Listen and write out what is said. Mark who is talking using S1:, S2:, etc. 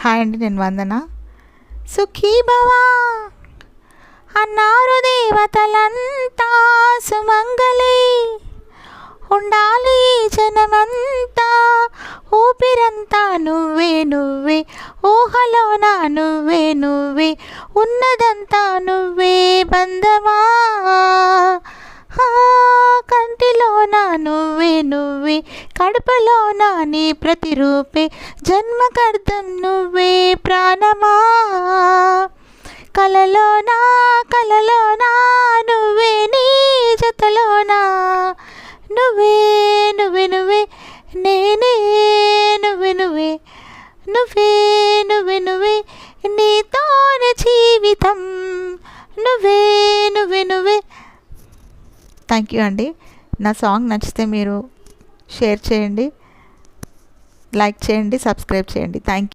S1: Hi అండి, నేను వందన. సుఖీ భవా అన్నారు దేవతలంతా, సుమంగళి ఉండాలి ఈ జనమంతా, ఊపిరంతా నువ్వే నువ్వే, ఊహలోన నువ్వే నువ్వే, ఉన్నదంతా నువ్వే బంధమా, కంటిలోన నువ్వే నువ్వే, కడుపులోన నీ ప్రతిరూపే, జన్మకర్తం నువ్వే ప్రాణమా, కలలోనా కలలోనా నువ్వే, నీ జతలోనా నువ్వే నువ్వే నువ్వే, నేనే నువ్వే నువ్వే, నువ్వే నువ్వే నువ్వే, నీతోనే జీవితం, నువ్వే నువ్వే నువ్వే. థ్యాంక్ యూ అండి. నా సాంగ్ నచ్చితే మీరు షేర్ చేయండి, లైక్ చేయండి, సబ్స్క్రైబ్ చేయండి. Thank you.